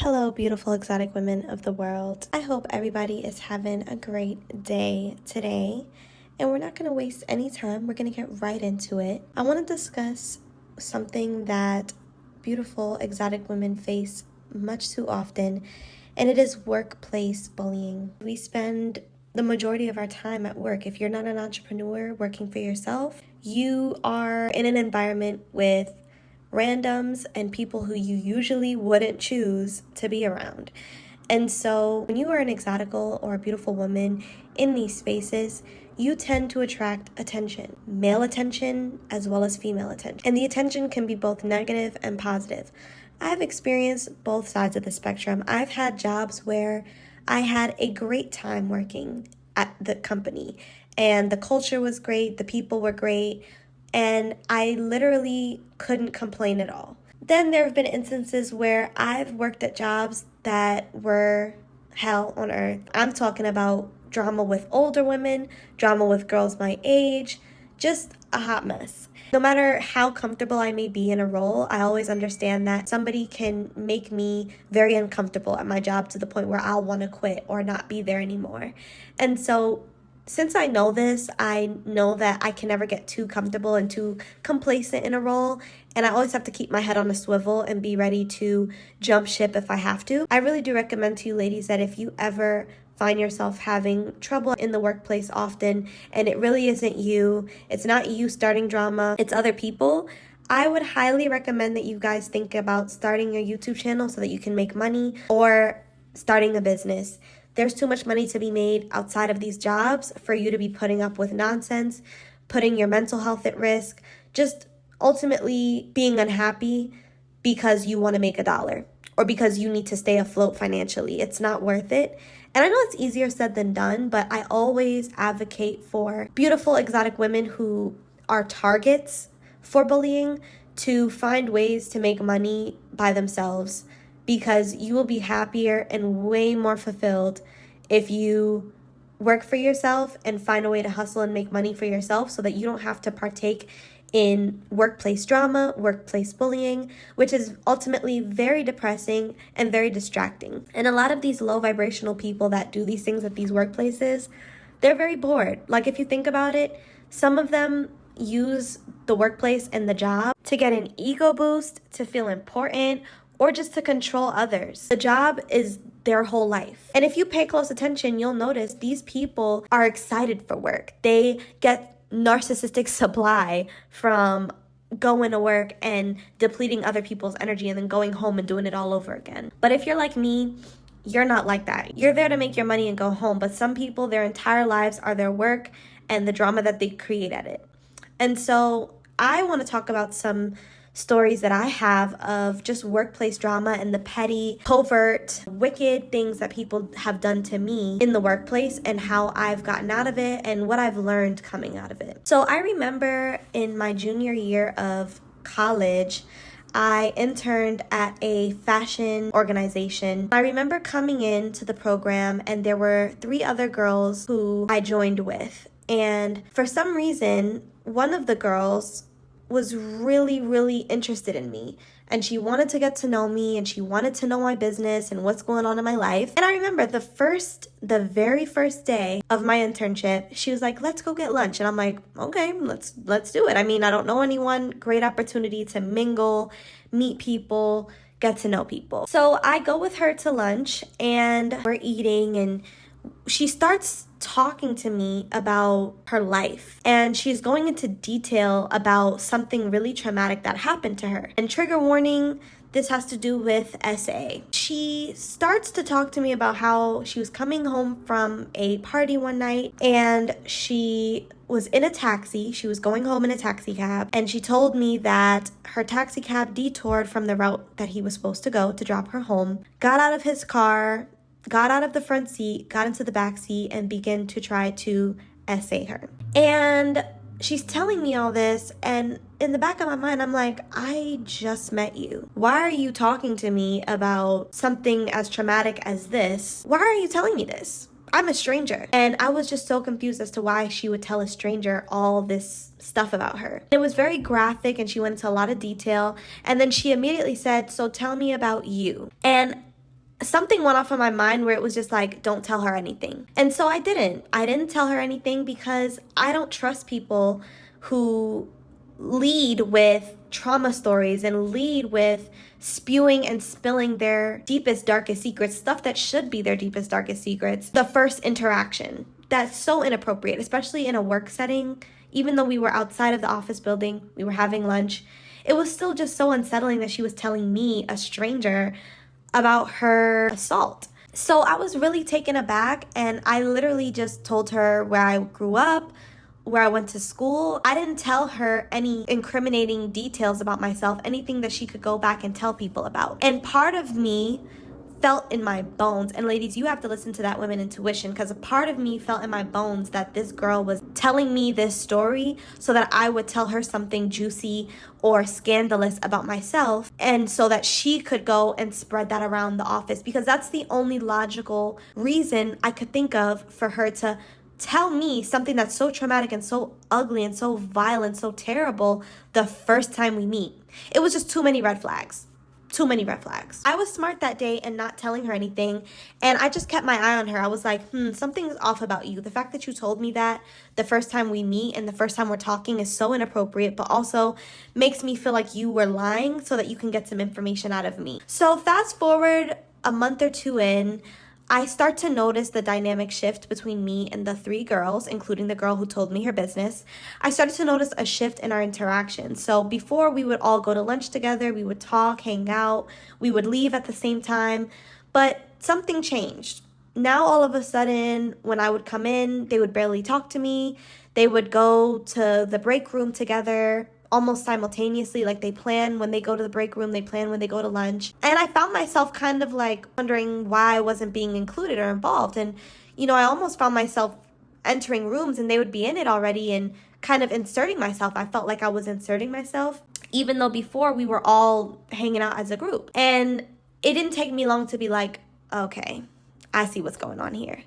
Hello, beautiful exotic women of the world. I hope everybody is having a great day today. And we're not going to waste any time. We're going to get right into it. I want to discuss something that beautiful exotic women face much too often, and it is workplace bullying. We spend the majority of our time at work. If you're not an entrepreneur working for yourself, you are in an environment with randoms and people who you usually wouldn't choose to be around. And so when you are an exotical or a beautiful woman in these spaces, you tend to attract attention, male attention as well as female attention. And the attention can be both negative and positive. I've experienced both sides of the spectrum. I've had jobs where I had a great time working at the company, and the culture was great, the people were great, and I literally couldn't complain at all. Then there have been instances where I've worked at jobs that were hell on earth. I'm talking about drama with older women, drama with girls my age, just a hot mess. No matter how comfortable I may be in a role, I always understand that somebody can make me very uncomfortable at my job to the point where I'll want to quit or not be there anymore. And so since I know this, I know that I can never get too comfortable and too complacent in a role, and I always have to keep my head on a swivel and be ready to jump ship if I have to. I really do recommend to you ladies that if you ever find yourself having trouble in the workplace often, and it really isn't you, it's not you starting drama, it's other people, I would highly recommend that you guys think about starting your YouTube channel so that you can make money, or starting a business. There's too much money to be made outside of these jobs for you to be putting up with nonsense, putting your mental health at risk, just ultimately being unhappy because you want to make $1 or because you need to stay afloat financially. It's not worth it. And I know it's easier said than done, but I always advocate for beautiful exotic women who are targets for bullying to find ways to make money by themselves, because you will be happier and way more fulfilled if you work for yourself and find a way to hustle and make money for yourself so that you don't have to partake in workplace drama, workplace bullying, which is ultimately very depressing and very distracting. And a lot of these low vibrational people that do these things at these workplaces, they're very bored. Like, if you think about it, some of them use the workplace and the job to get an ego boost, to feel important, or just to control others. The job is their whole life. And if you pay close attention, you'll notice these people are excited for work. They get narcissistic supply from going to work and depleting other people's energy and then going home and doing it all over again. But if you're like me, you're not like that. You're there to make your money and go home. But some people, their entire lives are their work and the drama that they create at it. And so I want to talk about some stories that I have of just workplace drama and the petty, covert, wicked things that people have done to me in the workplace, and how I've gotten out of it and what I've learned coming out of it. So I remember in my junior year of college, I interned at a fashion organization. I remember coming into the program and there were 3 other girls who I joined with. And for some reason, one of the girls was really interested in me, and she wanted to get to know me, and she wanted to know my business and what's going on in my life. And I remember the very first day of my internship, she was like, "Let's go get lunch." And I'm like, "Okay, let's do it." I mean, I don't know anyone. Great opportunity to mingle, meet people, get to know people. So I go with her to lunch, and we're eating, and she starts talking to me about her life, and she's going into detail about something really traumatic that happened to her. And trigger warning, this has to do with SA. She starts to talk to me about how she was coming home from a party one night, and she was in a taxi. She was going home in a taxi cab, and she told me that her taxi cab detoured from the route that he was supposed to go to drop her home, got out of his car, got out of the front seat, got into the back seat, and began to try to essay her. And she's telling me all this, and in the back of my mind, I'm like, I just met you. Why are you talking to me about something as traumatic as this? Why are you telling me this? I'm a stranger. And I was just so confused as to why she would tell a stranger all this stuff about her. It was very graphic, and she went into a lot of detail. And then she immediately said, "So tell me about you." And something went off in my mind where it was just like, don't tell her anything. And so I didn't. I didn't tell her anything because I don't trust people who lead with trauma stories and lead with spewing and spilling their deepest, darkest secrets, stuff that should be their deepest, darkest secrets, the first interaction. That's so inappropriate, especially in a work setting. Even though we were outside of the office building, we were having lunch, it was still just so unsettling that she was telling me, a stranger, about her assault. So I was really taken aback, and I literally just told her where I grew up, where I went to school. I didn't tell her any incriminating details about myself, anything that she could go back and tell people about. And part of me felt in my bones, and ladies, you have to listen to that women intuition, because a part of me felt in my bones that this girl was telling me this story so that I would tell her something juicy or scandalous about myself, and so that she could go and spread that around the office, because that's the only logical reason I could think of for her to tell me something that's so traumatic and so ugly and so violent, so terrible the first time we meet. It was just too many red flags. Too many red flags. I was smart that day and not telling her anything, and I just kept my eye on her. I was like, something's off about you. The fact that you told me that the first time we meet and the first time we're talking is so inappropriate, but also makes me feel like you were lying so that you can get some information out of me. So fast forward a month or two in, I start to notice the dynamic shift between me and the three girls, including the girl who told me her business. I started to notice a shift in our interaction. So before, we would all go to lunch together, we would talk, hang out, we would leave at the same time, but something changed. Now all of a sudden, when I would come in, they would barely talk to me. They would go to the break room together almost simultaneously. Like, they plan when they go to the break room, they plan when they go to lunch. And I found myself kind of like wondering why I wasn't being included or involved. And, I almost found myself entering rooms and they would be in it already and kind of inserting myself. I felt like I was inserting myself, even though before we were all hanging out as a group. And it didn't take me long to be like, okay, I see what's going on here.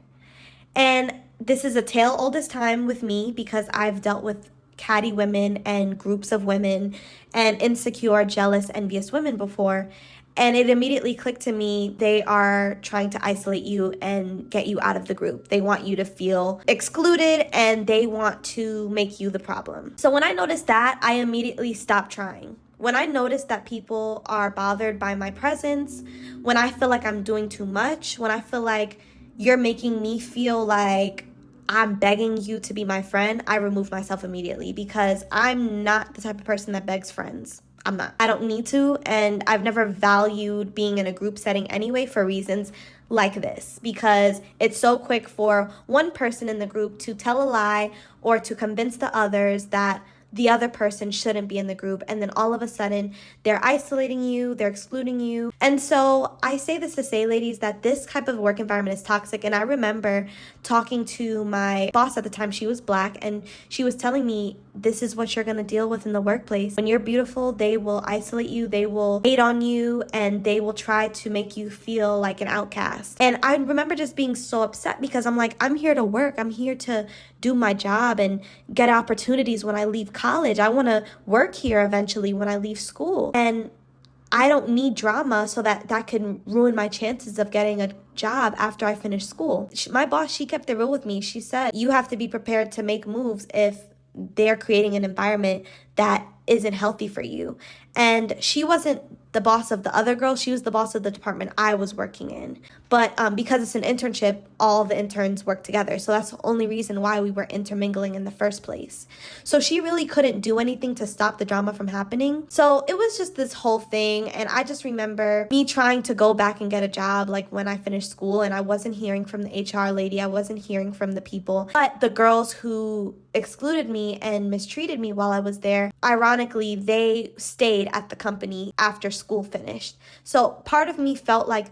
And this is a tale old as time with me, because I've dealt with catty women and groups of women and insecure, jealous, envious women before. And it immediately clicked to me, they are trying to isolate you and get you out of the group. They want you to feel excluded and they want to make you the problem. So when I noticed that, I immediately stopped trying. When I notice that people are bothered by my presence, when I feel like I'm doing too much, when I feel like you're making me feel like I'm begging you to be my friend, I remove myself immediately, because I'm not the type of person that begs friends. I'm not. I don't need to, and I've never valued being in a group setting anyway for reasons like this, because it's so quick for one person in the group to tell a lie or to convince the others that the other person shouldn't be in the group, and then all of a sudden they're isolating you, they're excluding you. And so I say this to say, ladies, that this type of work environment is toxic. And I remember talking to my boss at the time. She was Black, and she was telling me, this is what you're going to deal with in the workplace. When you're beautiful, they will isolate you, they will hate on you, and they will try to make you feel like an outcast. And I remember just being so upset, because I'm like, I'm here to work, I'm here to do my job and get opportunities when I leave college. I want to work here eventually when I leave school. And I don't need drama so that can ruin my chances of getting a job after I finish school. My boss, she kept it real with me. She said, you have to be prepared to make moves if they're creating an environment that isn't healthy for you. And she wasn't the boss of the other girl. She was the boss of the department I was working in. But because it's an internship, all the interns work together. So that's the only reason why we were intermingling in the first place. So she really couldn't do anything to stop the drama from happening. So it was just this whole thing. And I just remember me trying to go back and get a job like when I finished school, and I wasn't hearing from the HR lady. I wasn't hearing from the people. But the girls who excluded me and mistreated me while I was there, ironically, they stayed at the company after school finished. So part of me felt like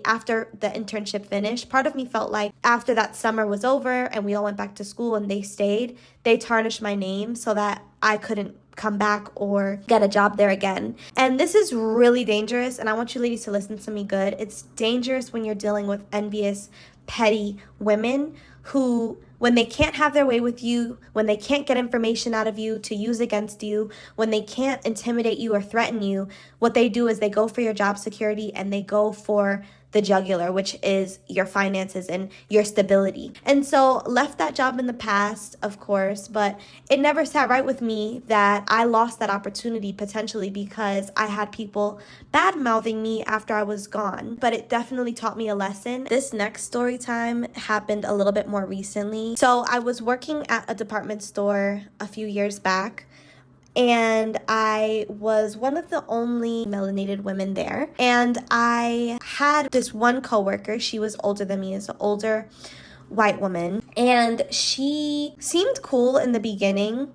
after the internship finished, part of me felt like after that summer was over and we all went back to school and they stayed, they tarnished my name so that I couldn't come back or get a job there again. And this is really dangerous, and I want you ladies to listen to me good. It's dangerous when you're dealing with envious, petty women who, when they can't have their way with you, when they can't get information out of you to use against you, when they can't intimidate you or threaten you, what they do is they go for your job security and they go for the jugular, which is your finances and your stability. And so left that job in the past, of course, but it never sat right with me that I lost that opportunity potentially because I had people bad mouthing me after I was gone. But it definitely taught me a lesson. This next story time happened a little bit more recently. So I was working at a department store a few years back, and I was one of the only melanated women there. And I had this one coworker. She was older than me, as an older white woman. And she seemed cool in the beginning,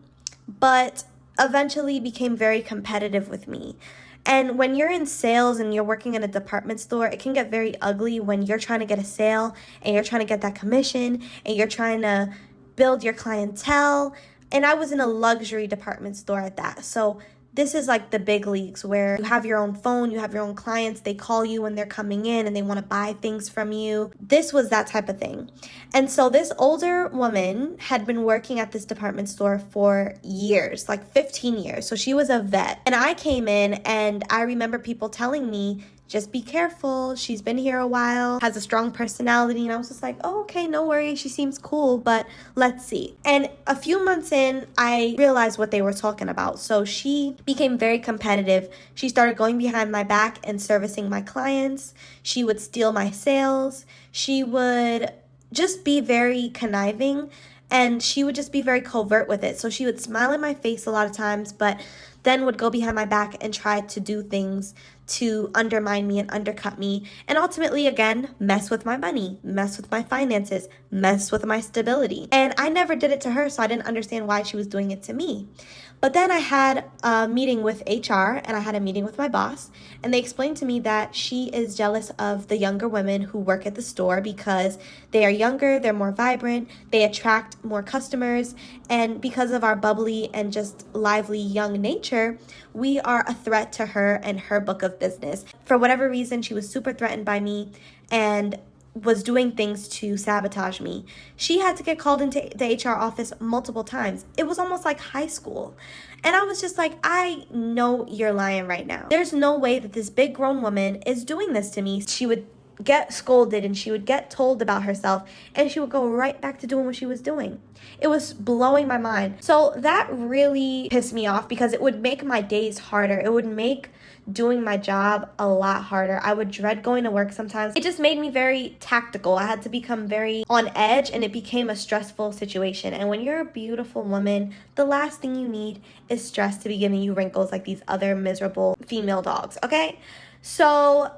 but eventually became very competitive with me. And when you're in sales and you're working in a department store, it can get very ugly when you're trying to get a sale and you're trying to get that commission and you're trying to build your clientele. And I was in a luxury department store at that. So this is like the big leagues where you have your own phone, you have your own clients, they call you when they're coming in and they want to buy things from you. This was that type of thing. And so this older woman had been working at this department store for years, like 15 years. So she was a vet. And I came in and I remember people telling me, just be careful. She's been here a while, has a strong personality. And I was just like, oh, okay, no worries. She seems cool, but let's see. And a few months in, I realized what they were talking about. So she became very competitive. She started going behind my back and servicing my clients. She would steal my sales. She would just be very conniving, and she would just be very covert with it. So she would smile in my face a lot of times, but then would go behind my back and try to do things to undermine me and undercut me, and ultimately, again, mess with my money, mess with my finances, mess with my stability. And I never did it to her, so I didn't understand why she was doing it to me. But then I had a meeting with HR and I had a meeting with my boss, and they explained to me that she is jealous of the younger women who work at the store because they are younger, they're more vibrant, they attract more customers, and because of our bubbly and just lively young nature, we are a threat to her and her book of business. For whatever reason, she was super threatened by me and was doing things to sabotage me. She had to get called into the HR office multiple times. It was almost like high school. And I was just like, I know you're lying right now. There's no way that this big grown woman is doing this to me. She would get scolded and she would get told about herself and she would go right back to doing what she was doing. It was blowing my mind. So that really pissed me off because it would make my days harder. It would make doing my job a lot harder. I would dread going to work sometimes. It just made me very tactical. I had to become very on edge and it became a stressful situation. And when you're a beautiful woman, the last thing you need is stress to be giving you wrinkles like these other miserable female dogs, okay? So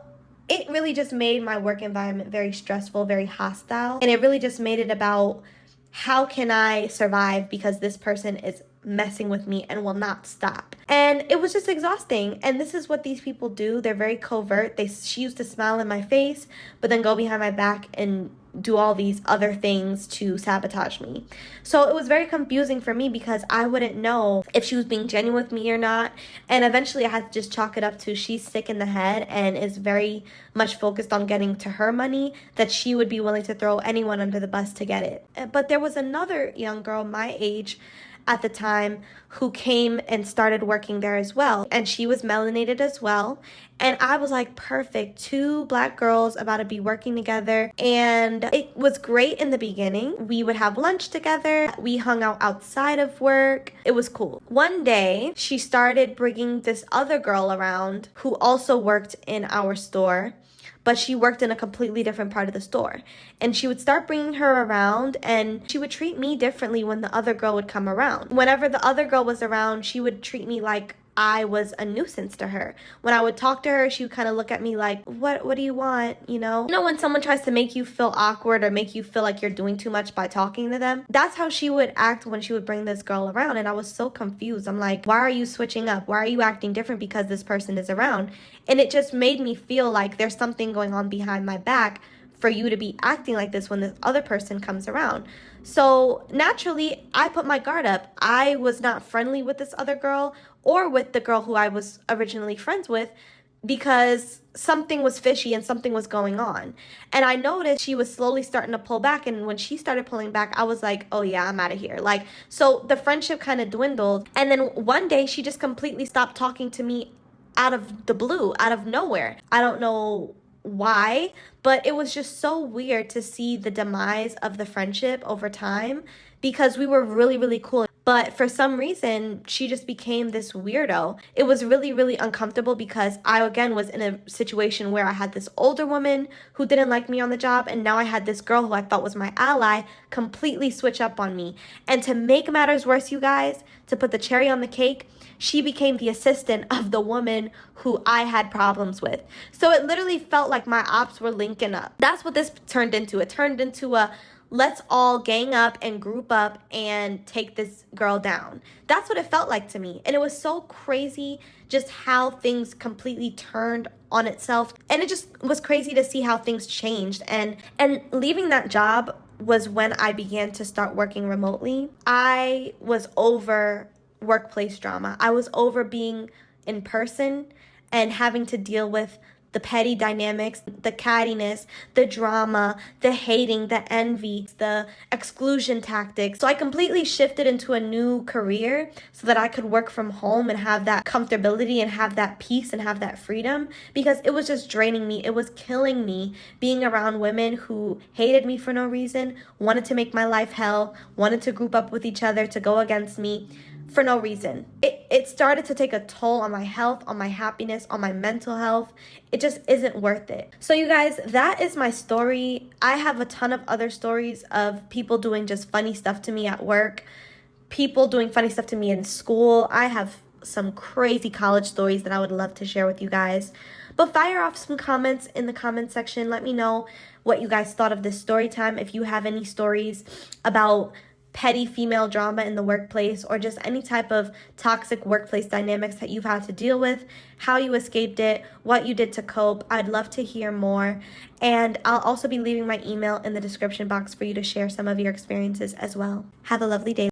it really just made my work environment very stressful, very hostile. And it really just made it about how can I survive because this person is messing with me and will not stop. And it was just exhausting. And this is what these people do. They're very covert. She used to smile in my face, but then go behind my back and do all these other things to sabotage me. So it was very confusing for me because I wouldn't know if she was being genuine with me or not. And eventually I had to just chalk it up to she's sick in the head and is very much focused on getting to her money, that she would be willing to throw anyone under the bus to get it. But there was another young girl my age at the time who came and started working there as well, and she was melanated as well. And I was like, perfect, 2 black girls about to be working together. And it was great in the beginning. We would have lunch together, we hung out outside of work, it was cool. One day she started bringing this other girl around who also worked in our store, but she worked in a completely different part of the store. And she would start bringing her around, and she would treat me differently when the other girl would come around. Whenever the other girl was around, she would treat me like I was a nuisance to her. When I would talk to her, she would kind of look at me like, what do you want? You know, when someone tries to make you feel awkward or make you feel like you're doing too much by talking to them, that's how she would act when she would bring this girl around. And I was so confused. I'm like, why are you switching up? Why are you acting different because this person is around? And it just made me feel like there's something going on behind my back for you to be acting like this when this other person comes around. So naturally, I put my guard up. I was not friendly with this other girl or with the girl who I was originally friends with because something was fishy and something was going on. And I noticed she was slowly starting to pull back. And when she started pulling back, I was like, oh yeah, I'm out of here. Like, so the friendship kind of dwindled. And then one day she just completely stopped talking to me out of the blue, out of nowhere. I don't know why, but it was just so weird to see the demise of the friendship over time because we were really, really cool. But for some reason, she just became this weirdo. It was really, really uncomfortable because I, again, was in a situation where I had this older woman who didn't like me on the job, and now I had this girl who I thought was my ally completely switch up on me. And to make matters worse, you guys, to put the cherry on the cake, she became the assistant of the woman who I had problems with. So it literally felt like my ops were linking up. That's what this turned into. It turned into a let's all gang up and group up and take this girl down. That's what it felt like to me. And it was so crazy just how things completely turned on itself. And it just was crazy to see how things changed. And leaving that job was when I began to start working remotely. I was over workplace drama. I was over being in person and having to deal with the petty dynamics, the cattiness, the drama, the hating, the envy, the exclusion tactics. So I completely shifted into a new career so that I could work from home and have that comfortability and have that peace and have that freedom, because it was just draining me. It was killing me being around women who hated me for no reason, wanted to make my life hell, wanted to group up with each other to go against me for no reason. It started to take a toll on my health, on my happiness, on my mental health. It just isn't worth it. So you guys, that is my story. I have a ton of other stories of people doing just funny stuff to me at work, people doing funny stuff to me in school. I have some crazy college stories that I would love to share with you guys. But fire off some comments in the comment section. Let me know what you guys thought of this story time. If you have any stories about petty female drama in the workplace, or just any type of toxic workplace dynamics that you've had to deal with, how you escaped it, what you did to cope, I'd love to hear more. And I'll also be leaving my email in the description box for you to share some of your experiences as well. Have a lovely day.